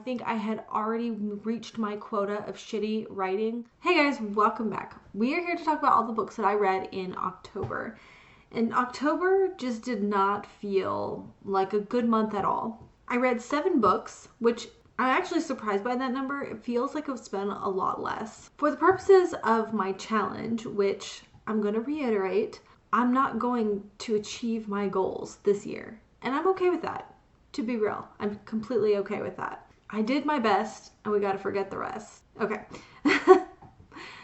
think I had already reached my quota of shitty writing. Hey guys, welcome back. We are here to talk about all the books that I read in October. And October just did not feel like a good month at all. I read 7 books, which I'm actually surprised by that number. It feels like I've spent a lot less. For the purposes of my challenge, which I'm going to reiterate, I'm not going to achieve my goals this year. And I'm okay with that. To be real, I'm completely okay with that. I did my best, and we got to forget the rest. Okay.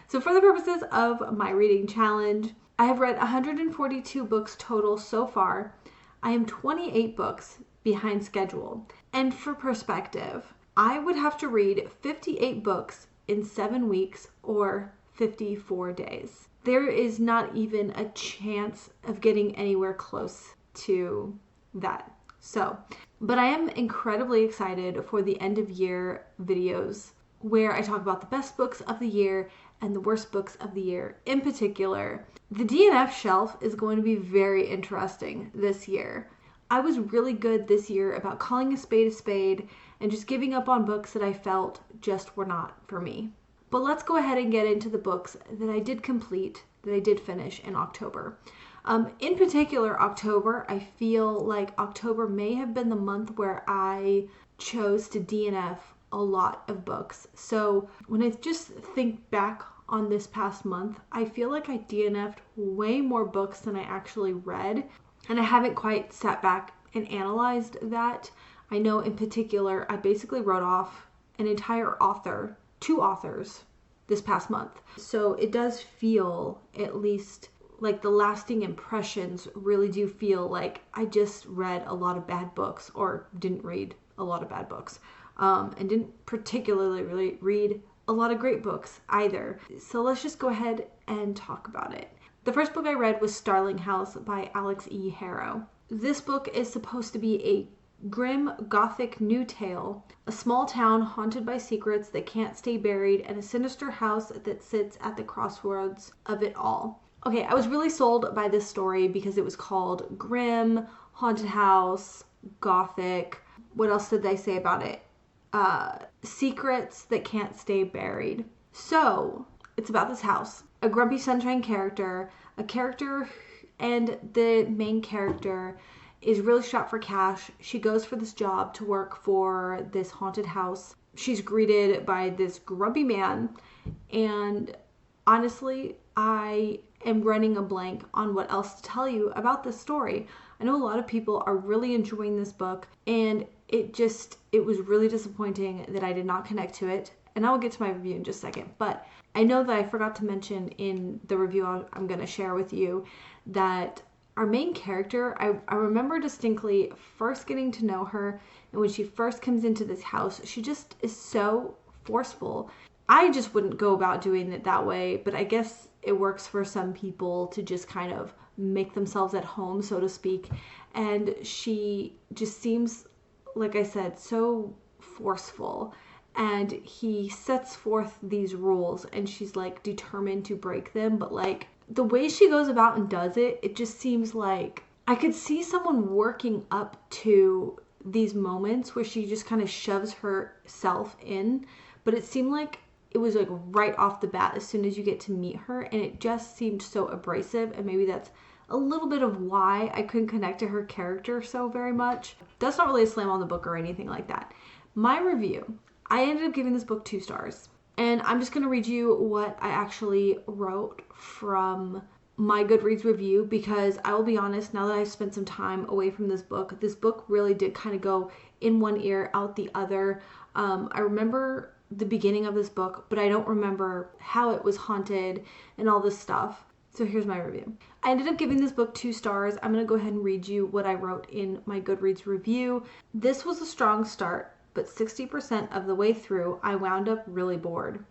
So for the purposes of my reading challenge, I have read 142 books total so far. I am 28 books behind schedule. And for perspective, I would have to read 58 books in 7 weeks or 54 days. There is not even a chance of getting anywhere close to that. But I am incredibly excited for the end of year videos where I talk about the best books of the year and the worst books of the year. In particular, the DNF shelf is going to be very interesting this year. I was really good this year about calling a spade and just giving up on books that I felt just were not for me. But let's go ahead and get into the books that I did complete, that I did finish in October. In particular, October, I feel like October may have been the month where I chose to DNF a lot of books. So when I just think back on this past month, I feel like I DNF'd way more books than I actually read. And I haven't quite sat back and analyzed that. I know in particular, I basically wrote off an entire author, 2 authors this past month. So it does feel, at least, like the lasting impressions really do feel like I just read a lot of bad books or didn't read a lot of bad books and didn't particularly really read a lot of great books either. So let's just go ahead and talk about it. The first book I read was Starling House by Alex E. Harrow. This book is supposed to be a grim, gothic new tale, a small town haunted by secrets that can't stay buried, and a sinister house that sits at the crossroads of it all. Okay, I was really sold by this story because it was called Grim, Haunted House, Gothic. What else did they say about it? Secrets that can't stay buried. So, it's about this house. A grumpy sunshine character, and the main character is really strapped for cash. She goes for this job to work for this haunted house. She's greeted by this grumpy man, and honestly, I am running a blank on what else to tell you about this story. I know a lot of people are really enjoying this book, and it was really disappointing that I did not connect to it. And I will get to my review in just a second. But I know that I forgot to mention in the review I'm going to share with you that our main character, I remember distinctly first getting to know her, and when she first comes into this house, she just is so forceful. I just wouldn't go about doing it that way, but I guess it works for some people to just kind of make themselves at home, so to speak. And she just seems, like I said, so forceful. And he sets forth these rules, and she's like determined to break them. But like the way she goes about and does it, it just seems like I could see someone working up to these moments where she just kind of shoves herself in. But it seemed like it was like right off the bat as soon as you get to meet her, and it just seemed so abrasive, and maybe that's a little bit of why I couldn't connect to her character so very much. That's not really a slam on the book or anything like that. My review, I ended up giving this book 2 stars, and I'm just going to read you what I actually wrote from my Goodreads review, because I will be honest, now that I've spent some time away from this book really did kind of go in one ear, out the other. I remember the beginning of this book, but I don't remember how it was haunted and all this stuff. So here's my review. I ended up giving this book 2 stars. I'm going to go ahead and read you what I wrote in my Goodreads review. This was a strong start, but 60% of the way through, I wound up really bored.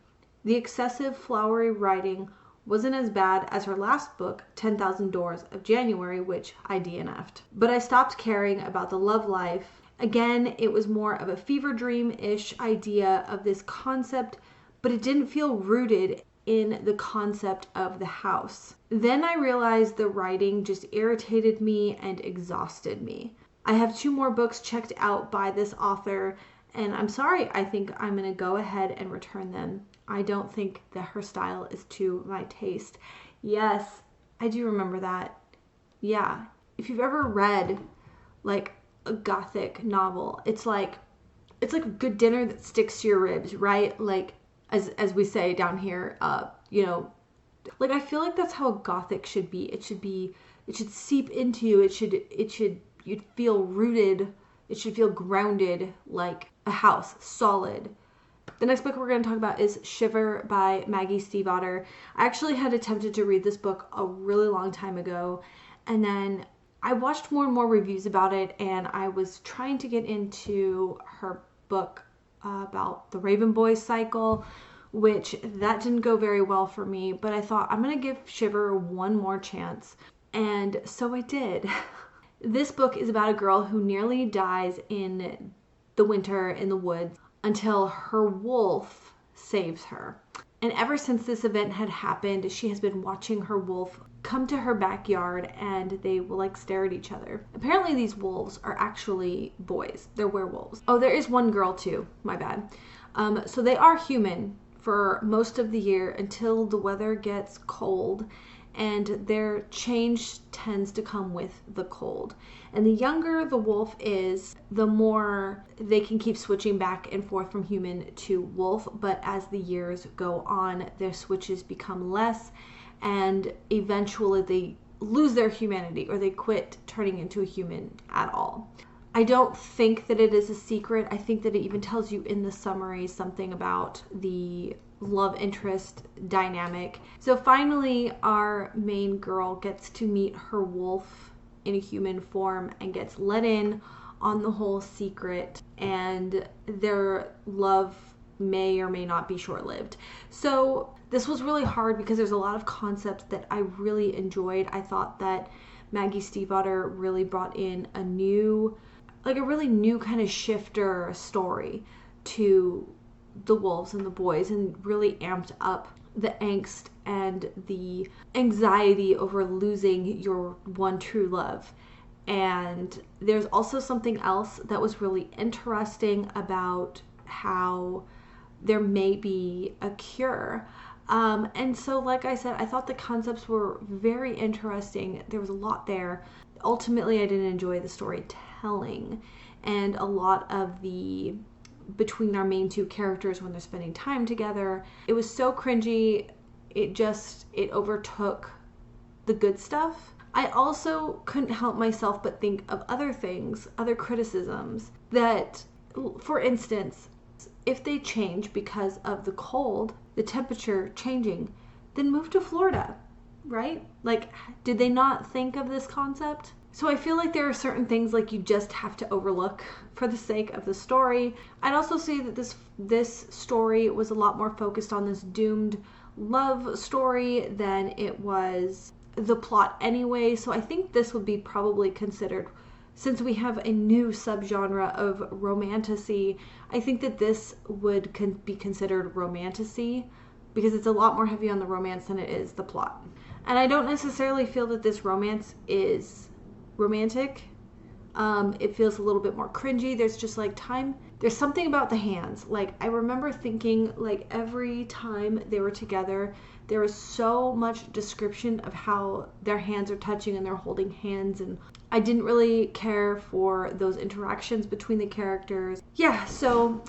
The excessive flowery writing wasn't as bad as her last book, 10,000 Doors of January, which I DNF'd. But I stopped caring about the love life. Again, it was more of a fever dream-ish idea of this concept, but it didn't feel rooted in the concept of the house. Then I realized the writing just irritated me and exhausted me. I have 2 more books checked out by this author, And I'm sorry, I think I'm going to go ahead and return them. I don't think that her style is to my taste. Yes, I do remember that. Yeah. If you've ever read like a gothic novel, it's like a good dinner that sticks to your ribs, right? Like as we say down here, like I feel like that's how a gothic should be. It should seep into you. You'd feel rooted. It should feel grounded like a house, solid. The next book we're going to talk about is Shiver by Maggie Stiefvater. I actually had attempted to read this book a really long time ago, and then I watched more and more reviews about it, and I was trying to get into her book about the Raven Boys cycle, which that didn't go very well for me, but I thought I'm going to give Shiver one more chance, and so I did. This book is about a girl who nearly dies in the winter in the woods until her wolf saves her. And ever since this event had happened, she has been watching her wolf come to her backyard, and they will like stare at each other. Apparently these wolves are actually boys. They're werewolves. Oh, there is one girl too. My bad. So they are human for most of the year until the weather gets cold, and their change tends to come with the cold. And the younger the wolf is, the more they can keep switching back and forth from human to wolf. But as the years go on, their switches become less, and eventually they lose their humanity, or they quit turning into a human at all. I don't think that it is a secret. I think that it even tells you in the summary something about the love interest dynamic. So finally, our main girl gets to meet her wolf in a human form and gets let in on the whole secret, and their love may or may not be short-lived. So this was really hard because there's a lot of concepts that I really enjoyed. I thought that Maggie Stiefvater really brought in a really new kind of shifter story to the wolves and the boys, and really amped up the angst and the anxiety over losing your one true love. And there's also something else that was really interesting about how there may be a cure. And so, like I said, I thought the concepts were very interesting. There was a lot there. Ultimately, I didn't enjoy the storytelling, and a lot of the between our main two characters when they're spending time together, it was so cringy. It overtook the good stuff. I also couldn't help myself but think of other things, other criticisms that, for instance, if they change because of the cold, the temperature changing, then move to Florida, right? Like, did they not think of this concept? So I feel like there are certain things like you just have to overlook for the sake of the story. I'd also say that this story was a lot more focused on this doomed love story than it was the plot anyway. So I think this would be probably considered, since we have a new subgenre of romantasy, I think that this would be considered romantasy because it's a lot more heavy on the romance than it is the plot. And I don't necessarily feel that this romance is romantic. It feels a little bit more cringy. There's just like there's something about the hands. Like, I remember thinking, like, every time they were together, there was so much description of how their hands are touching and they're holding hands, and I didn't really care for those interactions between the characters. Yeah, so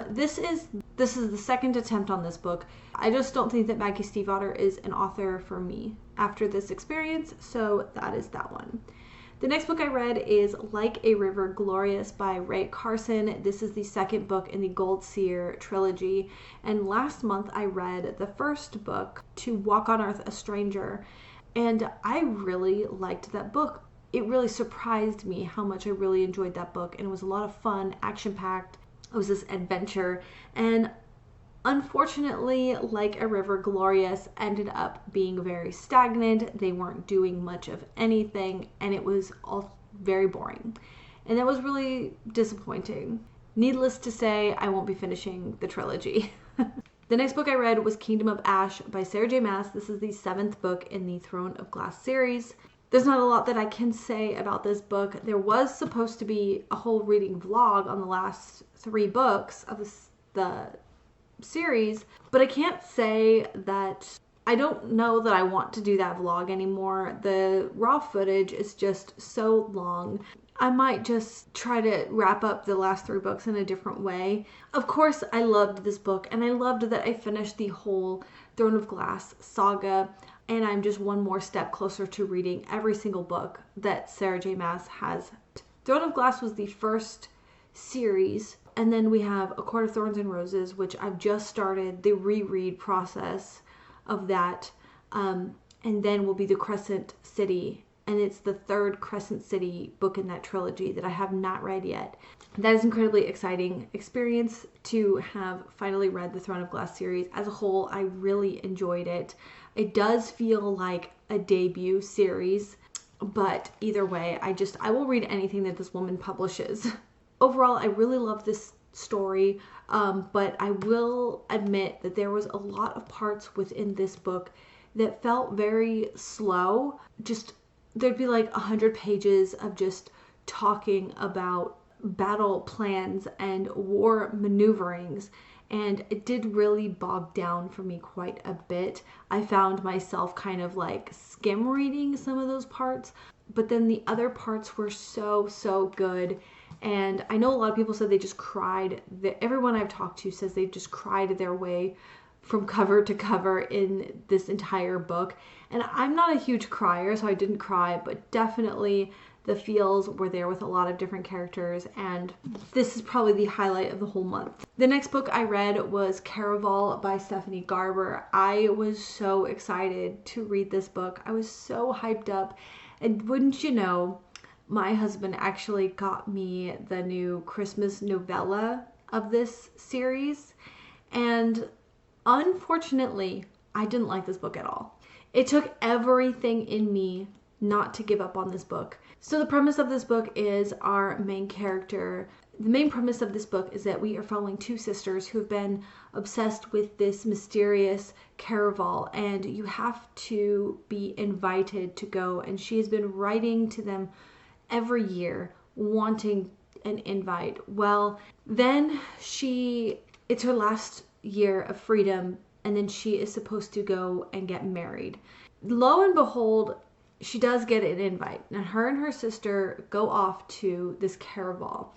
this is the second attempt on this book. I just don't think that Maggie Stiefvater is an author for me after this experience, so that is that one. The next book I read is Like a River Glorious by Ray Carson. This is the second book in the Gold Seer trilogy. And last month I read the first book, To Walk on Earth, a Stranger. And I really liked that book. It really surprised me how much I really enjoyed that book. And it was a lot of fun, action-packed. It was this adventure. And unfortunately, Like a River Glorious ended up being very stagnant. They weren't doing much of anything, and it was all very boring. And that was really disappointing. Needless to say, I won't be finishing the trilogy. The next book I read was Kingdom of Ash by Sarah J. Maas. This is the 7th book in the Throne of Glass series. there's not a lot that I can say about this book. There was supposed to be a whole reading vlog on the last 3 books of the series, but I can't say that I don't know that I want to do that vlog anymore. The raw footage is just so long. I might just try to wrap up the last 3 books in a different way. Of course, I loved this book, and I loved that I finished the whole Throne of Glass saga, and I'm just one more step closer to reading every single book that Sarah J. Maas has. Throne of Glass was the first series, and then we have A Court of Thorns and Roses, which I've just started the reread process of that, and then will be the Crescent City, and it's the 3rd Crescent City book in that trilogy that I have not read yet. That is an incredibly exciting experience to have finally read the Throne of Glass series. As a whole, I really enjoyed it. It does feel like a debut series, but either way, I will read anything that this woman publishes. Overall, I really love this story, but I will admit that there was a lot of parts within this book that felt very slow. Just there'd be like 100 pages of just talking about battle plans and war maneuverings, and it did really bog down for me quite a bit. I found myself kind of like skim reading some of those parts, but then the other parts were so good. And I know a lot of people said they just cried. Everyone I've talked to says they just cried their way from cover to cover in this entire book. And I'm not a huge crier, so I didn't cry, but definitely the feels were there with a lot of different characters, and this is probably the highlight of the whole month. The next book I read was Caraval by Stephanie Garber. I was so excited to read this book. I was so hyped up, and wouldn't you know, my husband actually got me the new Christmas novella of this series, and unfortunately, I didn't like this book at all. It took everything in me not to give up on this book. So the premise of this book is our main character. The main premise of this book is that we are following 2 sisters who have been obsessed with this mysterious Caraval, and you have to be invited to go. And she has been writing to them every year wanting an invite. Well, then it's her last year of freedom, and then she is supposed to go and get married. Lo and behold, she does get an invite, and her sister go off to this Caraval.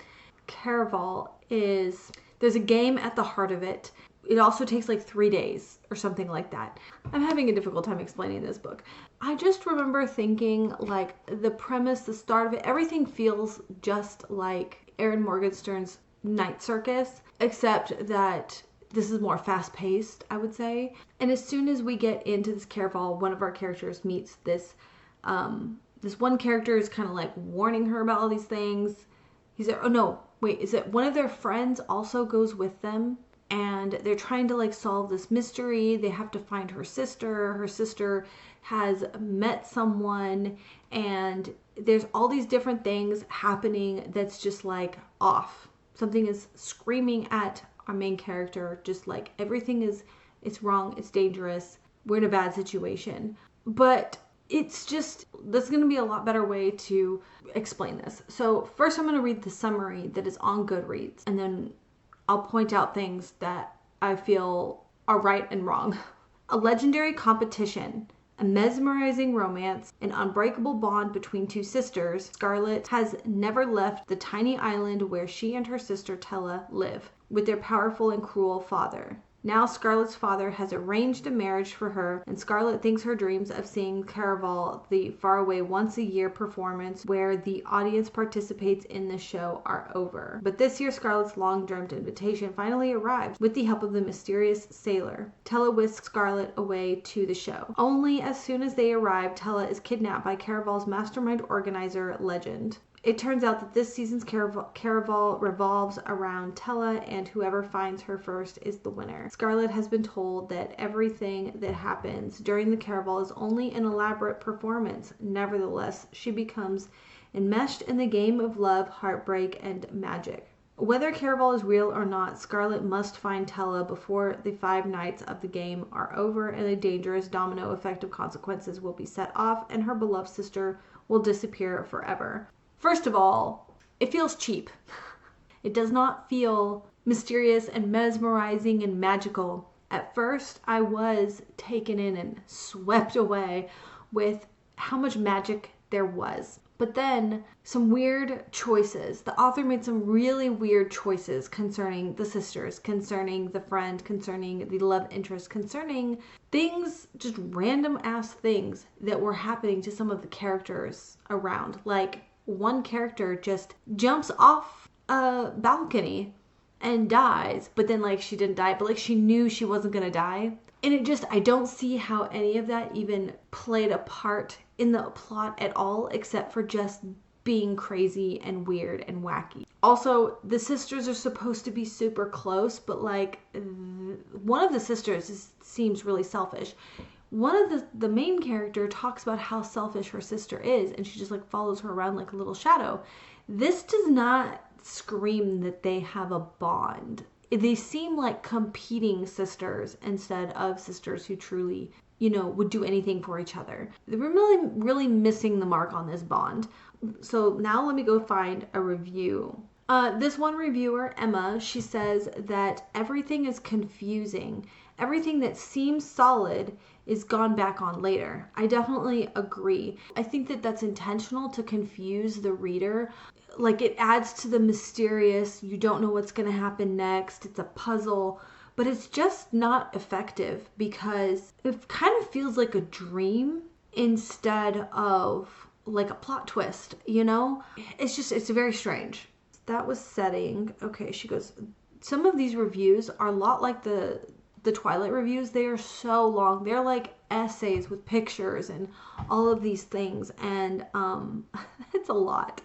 Caraval there's a game at the heart of it. It also takes like 3 days or something like that. I'm having a difficult time explaining this book. I just remember thinking like the premise, the start of it, everything feels just like Erin Morgenstern's Night Circus, except that this is more fast-paced, I would say. And as soon as we get into this Caraval, one of our characters meets this one character is kind of like warning her about all these things. Is it one of their friends also goes with them, and they're trying to like solve this mystery. They have to find her sister. Her sister has met someone, and there's all these different things happening that's just like off. Something is screaming at our main character, just like it's wrong, it's dangerous, we're in a bad situation. But there's going to be a lot better way to explain this. So first I'm going to read the summary that is on Goodreads, and then I'll point out things that I feel are right and wrong. A legendary competition, a mesmerizing romance, an unbreakable bond between 2 sisters. Scarlett has never left the tiny island where she and her sister Tella live with their powerful and cruel father. Now Scarlett's father has arranged a marriage for her, and Scarlett thinks her dreams of seeing Caraval, the faraway once-a-year performance where the audience participates in the show, are over. But this year Scarlett's long-dreamed invitation finally arrives with the help of the mysterious sailor. Tella whisks Scarlett away to the show. Only as soon as they arrive, Tella is kidnapped by Caraval's mastermind organizer, Legend. It turns out that this season's Caraval revolves around Tella, and whoever finds her first is the winner. Scarlett has been told that everything that happens during the Caraval is only an elaborate performance. Nevertheless, she becomes enmeshed in the game of love, heartbreak, and magic. Whether Caraval is real or not, Scarlet must find Tella before the 5 nights of the game are over and a dangerous domino effect of consequences will be set off and her beloved sister will disappear forever. First of all, it feels cheap. It does not feel mysterious and mesmerizing and magical. At first, I was taken in and swept away with how much magic there was. But then some weird choices. The author made some really weird choices concerning the sisters, concerning the friend, concerning the love interest, concerning things, just random ass things that were happening to some of the characters around. Like one character just jumps off a balcony and dies, but then like she didn't die, but like she knew she wasn't gonna die. And it just, I don't see how any of that even played a part in the plot at all, except for just being crazy and weird and wacky. Also, the sisters are supposed to be super close, but like one of the sisters seems really selfish. One of the main character talks about how selfish her sister is, and she just like follows her around like a little shadow. This does not scream that they have a bond. They seem like competing sisters instead of sisters who truly, would do anything for each other. They were really, really missing the mark on this bond. So now let me go find a review. This one reviewer, Emma, she says that everything is confusing. Everything that seems solid is gone back on later. I definitely agree. I think that that's intentional to confuse the reader. Like it adds to the mysterious, you don't know what's going to happen next. It's a puzzle, but it's just not effective because it kind of feels like a dream instead of like a plot twist, It's very strange. That was setting. Okay, she goes, some of these reviews are a lot like the Twilight reviews. They are so long. They're like essays with pictures and all of these things, and it's a lot.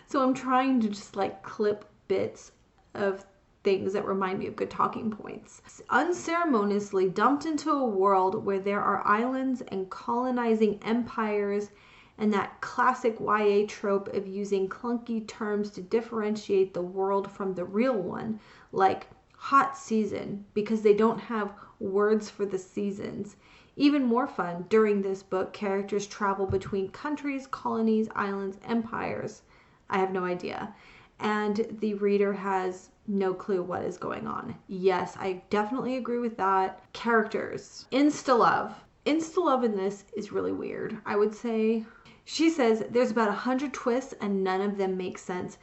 So I'm trying to just like clip bits of things that remind me of good talking points. Unceremoniously dumped into a world where there are islands and colonizing empires, and that classic YA trope of using clunky terms to differentiate the world from the real one, like hot season, because they don't have words for the seasons. Even more fun, during this book, characters travel between countries, colonies, islands, empires. I have no idea. And the reader has no clue what is going on. Yes, I definitely agree with that. Characters. Insta-love. Insta-love in this is really weird. I would say, she says, there's about 100 twists and none of them make sense.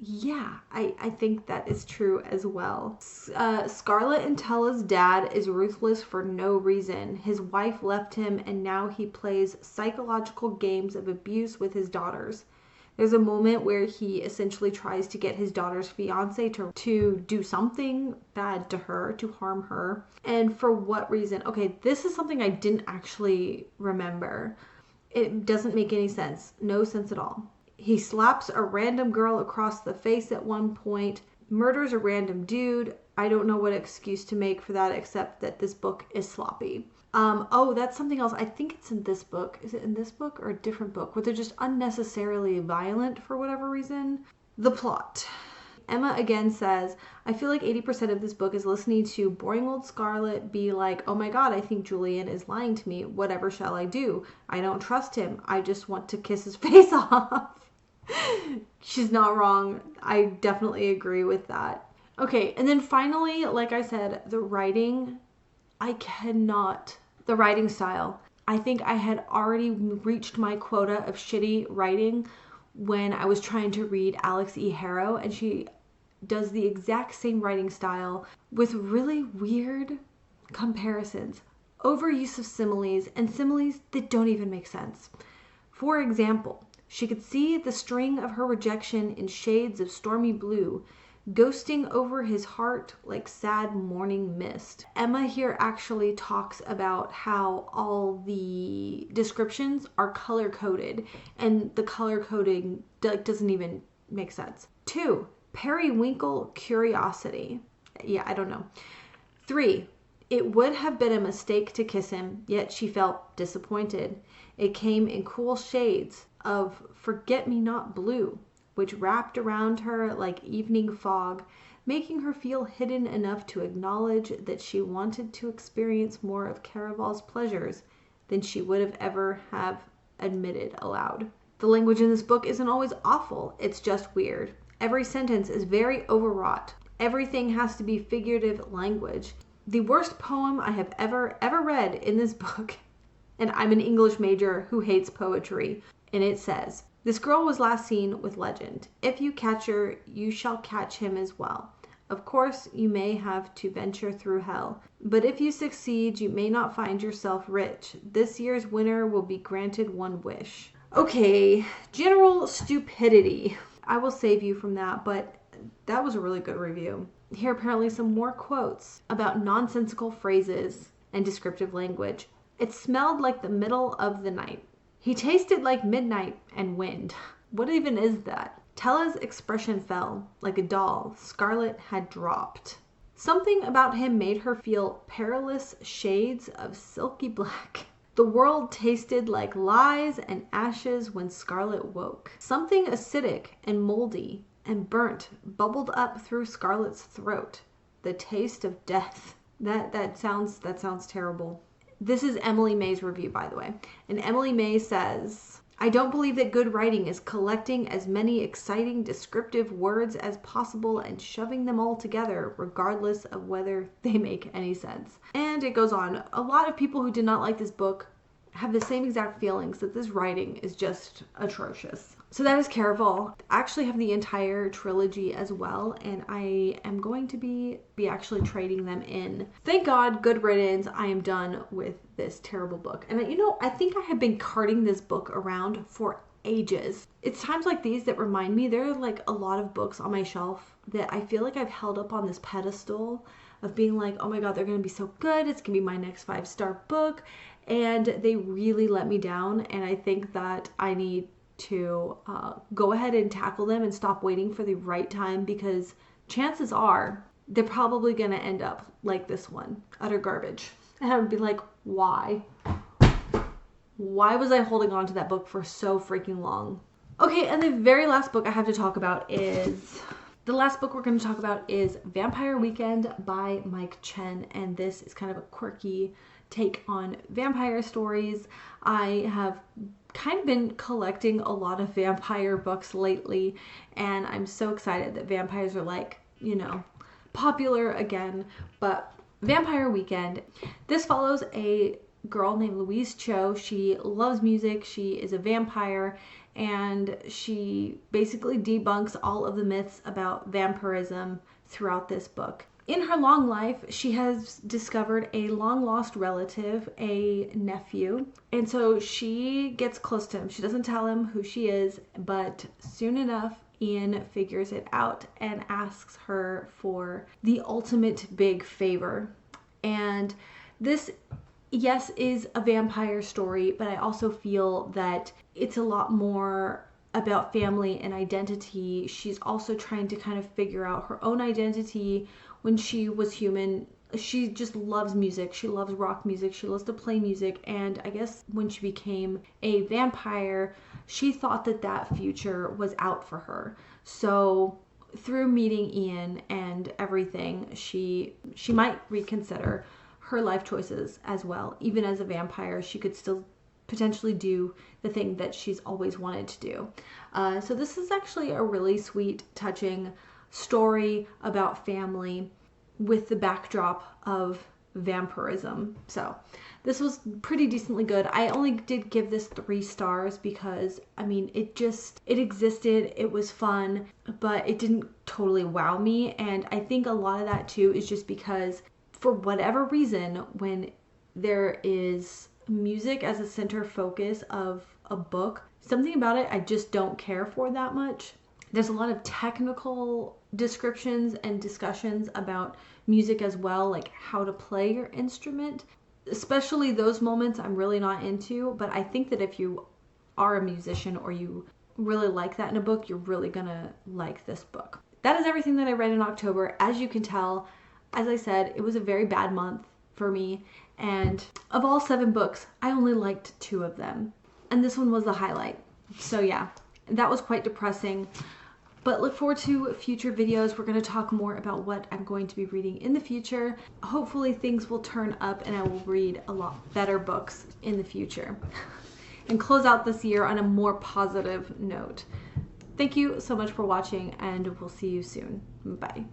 Yeah, I think that is true as well. Scarlet and Tella's dad is ruthless for no reason. His wife left him and now he plays psychological games of abuse with his daughters. There's a moment where he essentially tries to get his daughter's fiance to do something bad to her, to harm her. And for what reason? Okay, this is something I didn't actually remember. It doesn't make any sense. No sense at all. He slaps a random girl across the face at one point, murders a random dude. I don't know what excuse to make for that except that this book is sloppy. Oh, that's something else. I think it's in this book. Is it in this book or a different book where they're just unnecessarily violent for whatever reason? The plot. Emma again says, I feel like 80% of this book is listening to boring old Scarlet be like, oh my god, I think Julian is lying to me. Whatever shall I do? I don't trust him. I just want to kiss his face off. She's not wrong. I definitely agree with that. Okay, and then finally, like I said, the writing, the writing style. I think I had already reached my quota of shitty writing when I was trying to read Alex E. Harrow, and she does the exact same writing style with really weird comparisons, overuse of similes, and similes that don't even make sense. For example, she could see the string of her rejection in shades of stormy blue, ghosting over his heart like sad morning mist. Emma here actually talks about how all the descriptions are color-coded, and the color coding doesn't even make sense. 2, periwinkle curiosity. Yeah, I don't know. 3, it would have been a mistake to kiss him, yet she felt disappointed. It came in cool shades of forget-me-not blue, which wrapped around her like evening fog, making her feel hidden enough to acknowledge that she wanted to experience more of Caraval's pleasures than she would have ever have admitted aloud. The language in this book isn't always awful, it's just weird. Every sentence is very overwrought. Everything has to be figurative language. The worst poem I have ever read in this book, and I'm an English major who hates poetry, and it says, "This girl was last seen with legend. If you catch her, you shall catch him as well. Of course, you may have to venture through hell, but if you succeed, you may not find yourself rich. This year's winner will be granted one wish." Okay, general stupidity. I will save you from that, but that was a really good review. Here are apparently some more quotes about nonsensical phrases and descriptive language. "It smelled like the middle of the night. He tasted like midnight and wind." What even is that? Tella's expression fell. Like a doll, Scarlet had dropped. Something about him made her feel perilous shades of silky black. The world tasted like lies and ashes when Scarlet woke. Something acidic and moldy and burnt bubbled up through Scarlet's throat. The taste of death. That sounds terrible. This is Emily May's review, by the way. And Emily May says, "I don't believe that good writing is collecting as many exciting descriptive words as possible and shoving them all together, regardless of whether they make any sense." And it goes on. A lot of people who did not like this book have the same exact feelings, that this writing is just atrocious. So that is Caraval. I actually have the entire trilogy as well, and I am going to be actually trading them in. Thank God, good riddance. I am done with this terrible book. And I think I have been carting this book around for ages. It's times like these that remind me there are like a lot of books on my shelf that I feel like I've held up on this pedestal of being like, oh my God, they're going to be so good. It's going to be my next 5-star book. And they really let me down. And I think that I need to go ahead and tackle them and stop waiting for the right time, because chances are they're probably going to end up like this one, utter garbage. And I would be like, why? Why was I holding on to that book for so freaking long? Okay, and the very last book I have to talk about is... The last book we're going to talk about is Vampire Weekend by Mike Chen, and this is kind of a quirky take on vampire stories. I have kind of been collecting a lot of vampire books lately, and I'm so excited that vampires are like, popular again. But Vampire Weekend, this follows a girl named Louise Cho. She loves music, she is a vampire, and she basically debunks all of the myths about vampirism throughout this book. In her long life, she has discovered a long-lost relative, a nephew, and so she gets close to him. She doesn't tell him who she is, but soon enough, Ian figures it out and asks her for the ultimate big favor. And this, yes, is a vampire story, but I also feel that it's a lot more about family and identity. She's also trying to kind of figure out her own identity. When she was human, she just loves music. She loves rock music. She loves to play music. And I guess when she became a vampire, she thought that future was out for her. So through meeting Ian and everything, she might reconsider her life choices as well. Even as a vampire, she could still potentially do the thing that she's always wanted to do. So this is actually a really sweet, touching story about family with the backdrop of vampirism. So this was pretty decently good. I only did give this 3 stars because it existed, it was fun, but it didn't totally wow me. And I think a lot of that too is just because for whatever reason, when there is music as a center focus of a book, something about it I just don't care for that much. There's a lot of technical descriptions and discussions about music as well, like how to play your instrument. Especially those moments I'm really not into, but I think that if you are a musician or you really like that in a book, you're really gonna like this book. That is everything that I read in October. As you can tell, as I said, it was a very bad month for me, and of all 7 books, I only liked 2 of them, and this one was the highlight. So yeah, that was quite depressing. But look forward to future videos. We're going to talk more about what I'm going to be reading in the future. Hopefully things will turn up and I will read a lot better books in the future and close out this year on a more positive note. Thank you so much for watching, and we'll see you soon. Bye.